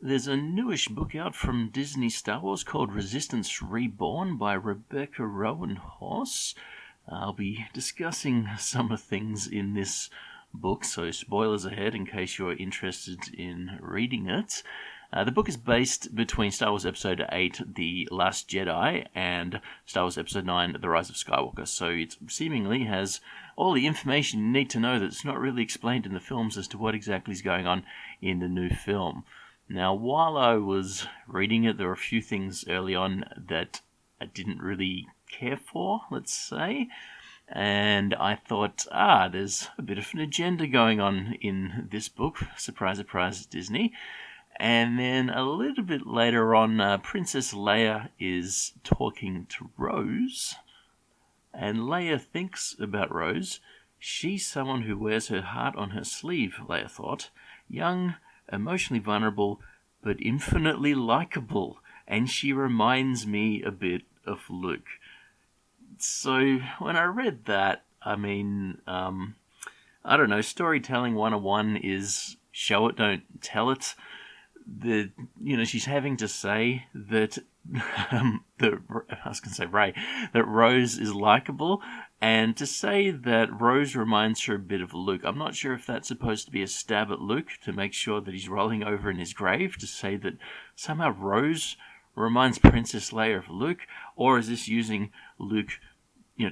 There's a newish book out from Disney Star Wars called Resistance Reborn by Rebecca Rowan Hoss. I'll be discussing some of the things in this book, so spoilers ahead in case you're interested in reading it. The book is based between Star Wars Episode 8, The Last Jedi, and Star Wars Episode 9, The Rise of Skywalker, so it seemingly has all the information you need to know that's not really explained in the films as to what exactly is going on in the new film. Now, while I was reading it, there were a few things early on that I didn't really care for, let's say, and I thought, there's a bit of an agenda going on in this book. Surprise, surprise, Disney. And then a little bit later on, Princess Leia is talking to Rose, and Leia thinks about Rose. She's someone who wears her heart on her sleeve, Leia thought. Young, emotionally vulnerable, but infinitely likable, and she reminds me a bit of Luke. So when I read that, I don't know, storytelling 101 is show it, don't tell it. She's having to say that that Rose is likable, and to say that Rose reminds her a bit of Luke. I'm not sure if that's supposed to be a stab at Luke to make sure that he's rolling over in his grave, to say that somehow Rose reminds Princess Leia of Luke, or is this using Luke,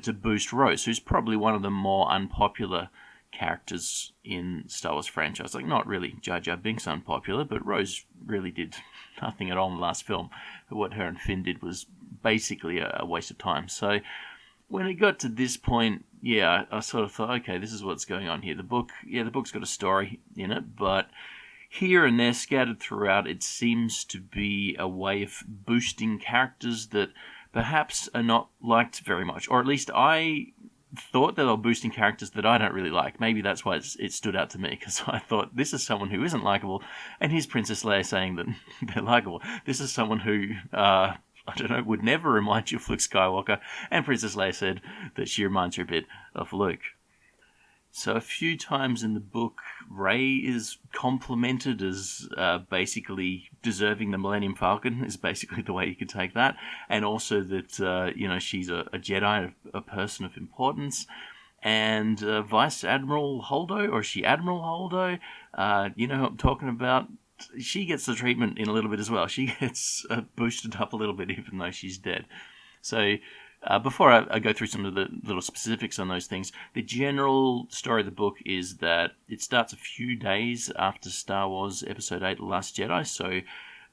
to boost Rose, who's probably one of the more unpopular characters in Star Wars franchise. Like, not really Jar Jar Binks unpopular, but Rose really did nothing at all in the last film. What her and Finn did was basically a waste of time. So when it got to this point, I sort of thought, okay, this is what's going on here. The book's got a story in it, but here and there, scattered throughout, it seems to be a way of boosting characters that perhaps are not liked very much, or at least I thought that they were boosting characters that I don't really like. Maybe that's why it stood out to me, because I thought, this is someone who isn't likable, and here's Princess Leia saying that they're likable. This is someone who, would never remind you of Luke Skywalker, and Princess Leia said that she reminds her a bit of Luke. So a few times in the book, Rey is complimented as basically deserving the Millennium Falcon, is basically the way you could take that. And also that, she's a Jedi, a person of importance. And Vice Admiral Holdo, or is she Admiral Holdo? You know who I'm talking about? She gets the treatment in a little bit as well. She gets boosted up a little bit even though she's dead. So before I go through some of the little specifics on those things, the general story of the book is that it starts a few days after Star Wars Episode 8, The Last Jedi. So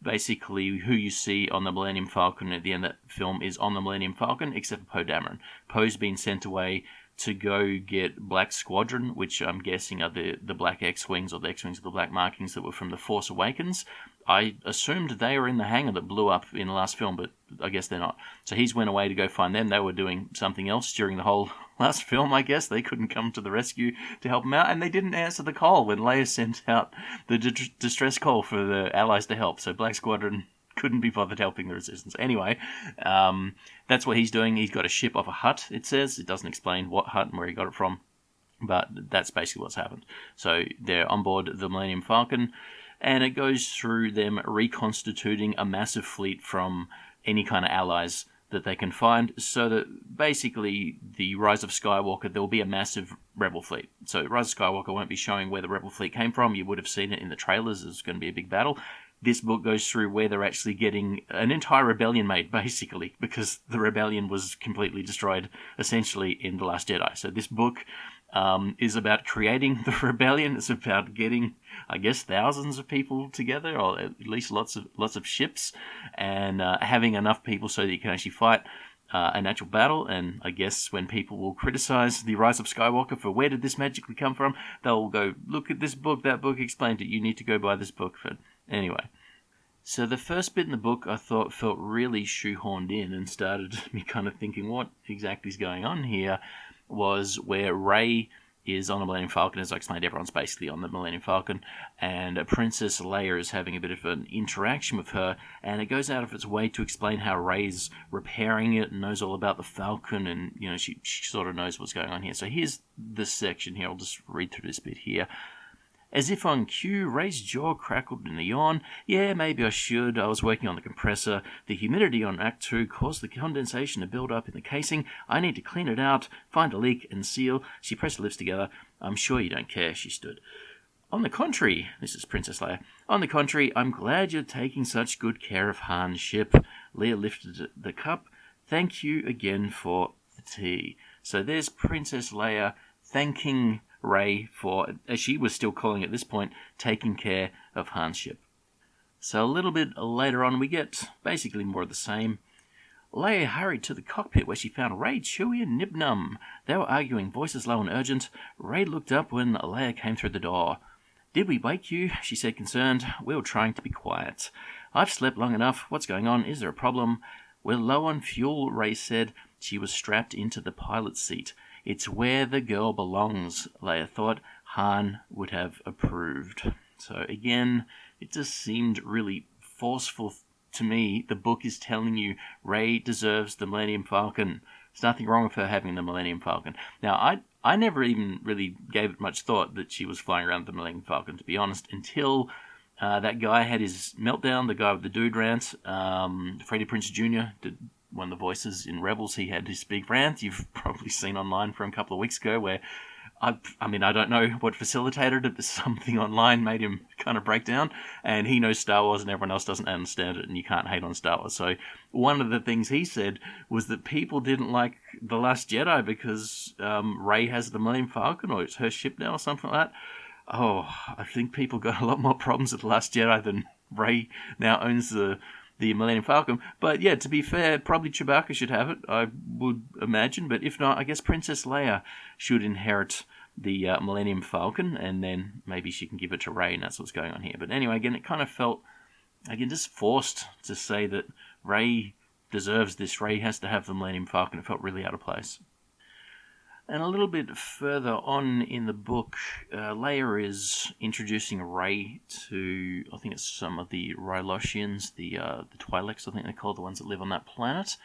basically who you see on the Millennium Falcon at the end of that film is on the Millennium Falcon, except for Poe Dameron. Poe's been sent away to go get Black Squadron, which I'm guessing are the Black X-Wings, or the X-Wings of the Black Markings that were from The Force Awakens. I assumed they were in the hangar that blew up in the last film, but I guess they're not. So he's went away to go find them. They were doing something else during the whole last film, I guess. They couldn't come to the rescue to help him out, and they didn't answer the call when Leia sent out the distress call for the Allies to help. So Black Squadron couldn't be bothered helping the Resistance. Anyway, that's what he's doing. He's got a ship off a hut, it says. It doesn't explain what hut and where he got it from, but that's basically what's happened. So they're on board the Millennium Falcon, and it goes through them reconstituting a massive fleet from any kind of allies that they can find, so that basically the Rise of Skywalker, there will be a massive rebel fleet. So Rise of Skywalker won't be showing where the rebel fleet came from. You would have seen it in the trailers. There's going to be a big battle. This book goes through where they're actually getting an entire rebellion made, basically, because the rebellion was completely destroyed, essentially, in The Last Jedi. So this book is about creating the rebellion. It's about getting, I guess, thousands of people together, or at least lots of ships, and having enough people so that you can actually fight an actual battle. And I guess when people will criticize the Rise of Skywalker for where did this magically come from, they'll go, look at this book, that book explained it, you need to go buy this book. But anyway, so the first bit in the book I thought felt really shoehorned in and started me kind of thinking what exactly is going on here, was where Rey is on the Millennium Falcon. As I explained, everyone's basically on the Millennium Falcon, and Princess Leia is having a bit of an interaction with her, and it goes out of its way to explain how Rey's repairing it and knows all about the Falcon, and she sort of knows what's going on here. So here's this section here. I'll just read through this bit here. As if on cue, Ray's jaw crackled in a yawn. Yeah, maybe I should. I was working on the compressor. The humidity on Act 2 caused the condensation to build up in the casing. I need to clean it out, find a leak, and seal. She pressed her lips together. I'm sure you don't care, she stood. On the contrary, this is Princess Leia. On the contrary, I'm glad you're taking such good care of Han's ship. Leia lifted the cup. Thank you again for the tea. So there's Princess Leia thanking Rey for, as she was still calling at this point, taking care of Han's ship. So a little bit later on, we get basically more of the same. Leia hurried to the cockpit where she found Rey, Chewie, and Nibnum. They were arguing, voices low and urgent. Rey looked up when Leia came through the door. Did we wake you? She said, concerned. We were trying to be quiet. I've slept long enough. What's going on? Is there a problem? We're low on fuel, Rey said. She was strapped into the pilot's seat. It's where the girl belongs, Leia thought. Han would have approved. So again, it just seemed really forceful to me. The book is telling you Rey deserves the Millennium Falcon. There's nothing wrong with her having the Millennium Falcon. Now, I never even really gave it much thought that she was flying around the Millennium Falcon, to be honest, until that guy had his meltdown, the guy with the dude rant. Freddie Prinze Jr. did one of the voices in Rebels. He had his big rant you've probably seen online from a couple of weeks ago where, I don't know what facilitated it, but something online made him kind of break down, and he knows Star Wars and everyone else doesn't understand it, and you can't hate on Star Wars. So one of the things he said was that people didn't like The Last Jedi because Rey has the Millennium Falcon, or it's her ship now, or something like that. Oh, I think people got a lot more problems with The Last Jedi than Rey now owns the Millennium Falcon. But yeah, to be fair, probably Chewbacca should have it, I would imagine. But if not, I guess Princess Leia should inherit the Millennium Falcon, and then maybe she can give it to Rey, and that's what's going on here. But anyway, again, it kind of felt, again, just forced to say that Rey deserves this. Rey has to have the Millennium Falcon. It felt really out of place. And a little bit further on in the book, Leia is introducing Rey to, I think it's some of the Ryloshians, the Twi'leks, I think they're called, the ones that live on that planet.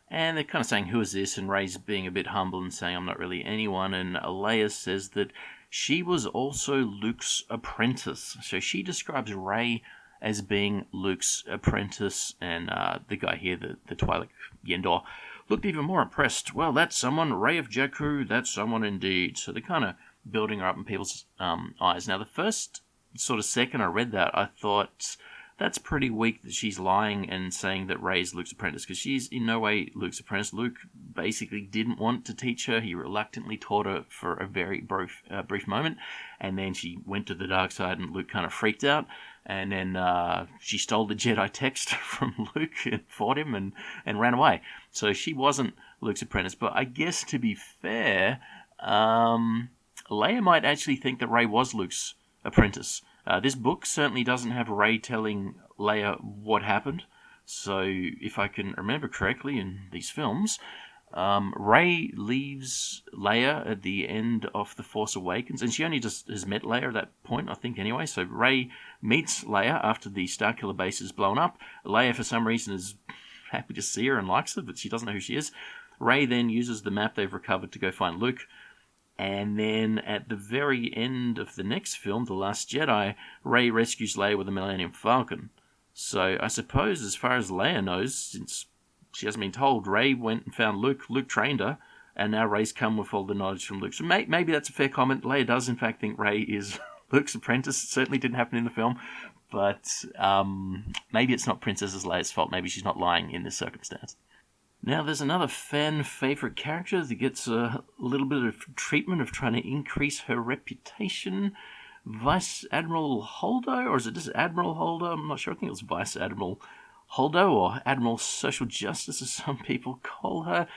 And they're kind of saying, who is this? And Rey's being a bit humble and saying, I'm not really anyone. And Leia says that she was also Luke's apprentice. So she describes Rey as being Luke's apprentice. And the guy here, the Twi'lek Yendor, looked even more impressed. Well, that's someone, Rey of Jakku, that's someone indeed. So they're kind of building her up in people's eyes. Now, the first sort of second I read that, I thought, that's pretty weak that she's lying and saying that Rey's Luke's apprentice, because she's in no way Luke's apprentice. Luke basically didn't want to teach her. He reluctantly taught her for a very brief moment, and then she went to the dark side and Luke kind of freaked out, and then she stole the Jedi text from Luke and fought him and ran away. So she wasn't Luke's apprentice, but I guess to be fair, Leia might actually think that Rey was Luke's apprentice. This book certainly doesn't have Rey telling Leia what happened. So, if I can remember correctly in these films, Rey leaves Leia at the end of The Force Awakens, and she only just has met Leia at that point, I think, anyway. So, Rey meets Leia after the Starkiller base is blown up. Leia, for some reason, is happy to see her and likes her, but she doesn't know who she is. Rey then uses the map they've recovered to go find Luke. And then at the very end of the next film, The Last Jedi, Rey rescues Leia with the Millennium Falcon. So I suppose as far as Leia knows, since she hasn't been told, Rey went and found Luke, Luke trained her, and now Rey's come with all the knowledge from Luke. So maybe that's a fair comment. Leia does in fact think Rey is Luke's apprentice. It certainly didn't happen in the film. But maybe it's not Princess Leia's fault. Maybe she's not lying in this circumstance. Now, there's another fan-favourite character that gets a little bit of treatment of trying to increase her reputation. Vice Admiral Holdo, or is it just Admiral Holdo? I'm not sure. I think it was Vice Admiral Holdo, or Admiral Social Justice, as some people call her.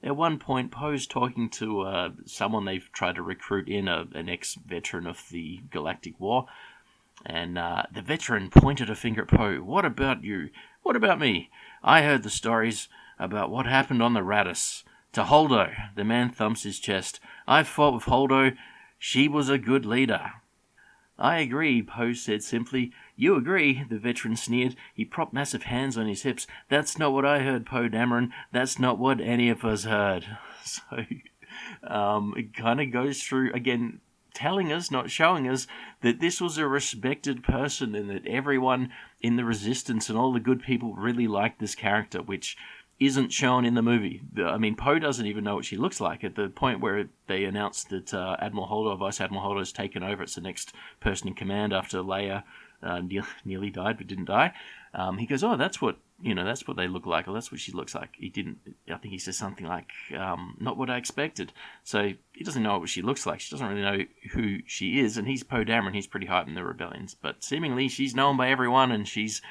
At one point, Poe's talking to someone they've tried to recruit in, an ex-veteran of the Galactic War. And the veteran pointed a finger at Poe. What about you? What about me? I heard the stories about what happened on the Radis. To Holdo, the man thumps his chest. I fought with Holdo. She was a good leader. I agree, Poe said simply. You agree, the veteran sneered. He propped massive hands on his hips. That's not what I heard, Poe Dameron. That's not what any of us heard. So, it kind of goes through, again, telling us, not showing us, that this was a respected person and that everyone in the Resistance and all the good people really liked this character, which isn't shown in the movie. I mean, Poe doesn't even know what she looks like. At the point where they announced that Admiral Holdo, Vice Admiral Holdo, has taken over, it's the next person in command after Leia nearly died but didn't die. He goes, "Oh, that's what they look like, or that's what she looks like." I think he says something like, "Not what I expected." So he doesn't know what she looks like. She doesn't really know who she is, and he's Poe Dameron. He's pretty hyped in the rebellions, but seemingly she's known by everyone, and she's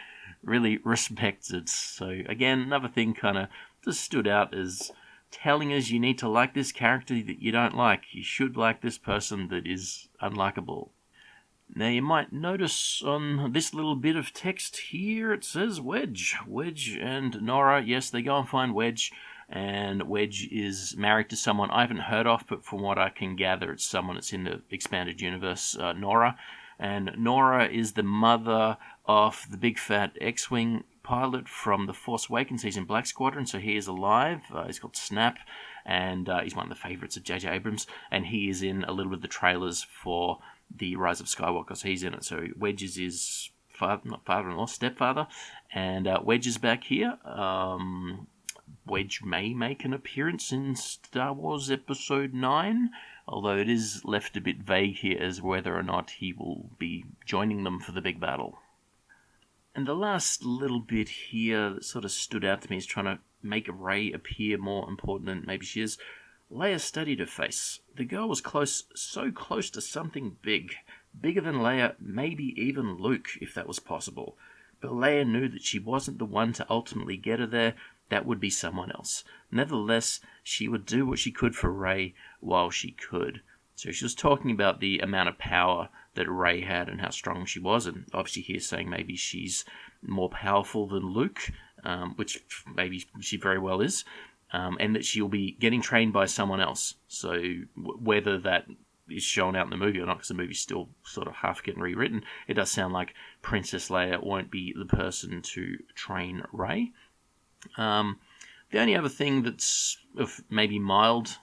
really respected. So again, another thing kind of just stood out as telling us you need to like this character that you don't like. You should like this person that is unlikable. Now you might notice on this little bit of text here it says Wedge. Wedge and Nora, yes, they go and find Wedge, and Wedge is married to someone I haven't heard of, but from what I can gather it's someone that's in the expanded universe, Nora. And Nora is the mother of the big fat X-Wing pilot from The Force Awakens. He's in Black Squadron, so he is alive. He's called Snap, and he's one of the favourites of J.J. Abrams, and he is in a little bit of the trailers for The Rise of Skywalker, so he's in it. So Wedge is his father-in-law, stepfather, and Wedge is back here. Wedge may make an appearance in Star Wars Episode 9, although it is left a bit vague here as whether or not he will be joining them for the big battle. And the last little bit here that sort of stood out to me is trying to make Rey appear more important than maybe she is. Leia studied her face. The girl was so close to something big. Bigger than Leia, maybe even Luke, if that was possible. But Leia knew that she wasn't the one to ultimately get her there. That would be someone else. Nevertheless, she would do what she could for Rey while she could. So she was talking about the amount of power that Rey had and how strong she was, and obviously here saying maybe she's more powerful than Luke, which maybe she very well is, and that she'll be getting trained by someone else. So whether that is shown out in the movie or not, because the movie's still sort of half getting rewritten, it does sound like Princess Leia won't be the person to train Rey. The only other thing that's of maybe mild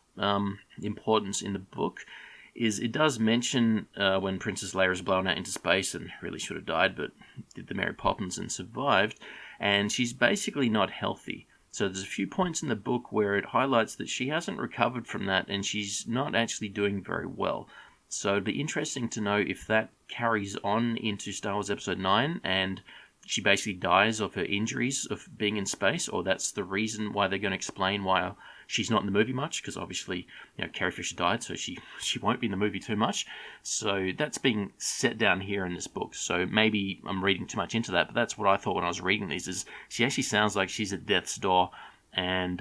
importance in the book is it does mention when Princess Leia is blown out into space and really should have died, but did the Mary Poppins and survived, and she's basically not healthy. So there's a few points in the book where it highlights that she hasn't recovered from that and she's not actually doing very well. So it'd be interesting to know if that carries on into Star Wars Episode 9 and she basically dies of her injuries of being in space, or that's the reason why they're going to explain why she's not in the movie much, because obviously, Carrie Fisher died, so she won't be in the movie too much. So that's being set down here in this book. So maybe I'm reading too much into that, but that's what I thought when I was reading these, is she actually sounds like she's at death's door. And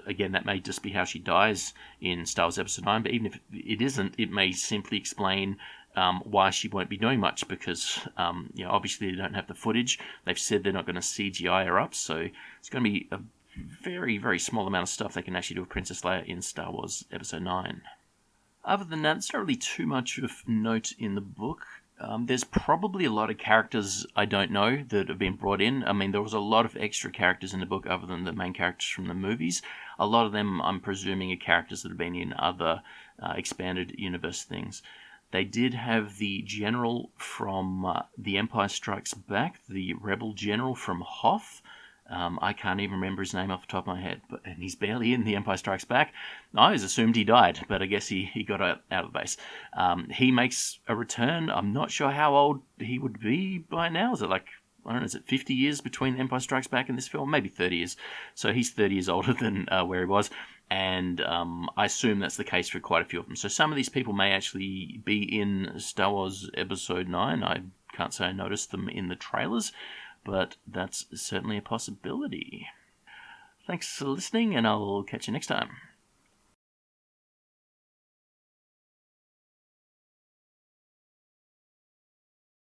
again, that may just be how she dies in Star Wars Episode 9, but even if it isn't, it may simply explain why she won't be doing much, because obviously they don't have the footage. They've said they're not going to CGI her up, so it's going to be a very, very small amount of stuff they can actually do with Princess Leia in Star Wars Episode 9. Other than that, there's not really too much of note in the book. There's probably a lot of characters I don't know that have been brought in. I mean, there was a lot of extra characters in the book other than the main characters from the movies. A lot of them, I'm presuming, are characters that have been in other expanded universe things. They did have the general from The Empire Strikes Back, the rebel general from Hoth. I can't even remember his name off the top of my head, and he's barely in The Empire Strikes Back. I always assumed he died, but I guess he got out of the base. He makes a return. I'm not sure how old he would be by now. Is it is it 50 years between The Empire Strikes Back and this film? Maybe 30 years. So he's 30 years older than where he was. And I assume that's the case for quite a few of them. So some of these people may actually be in Star Wars Episode 9. I can't say I noticed them in the trailers, but that's certainly a possibility. Thanks for listening, and I'll catch you next time.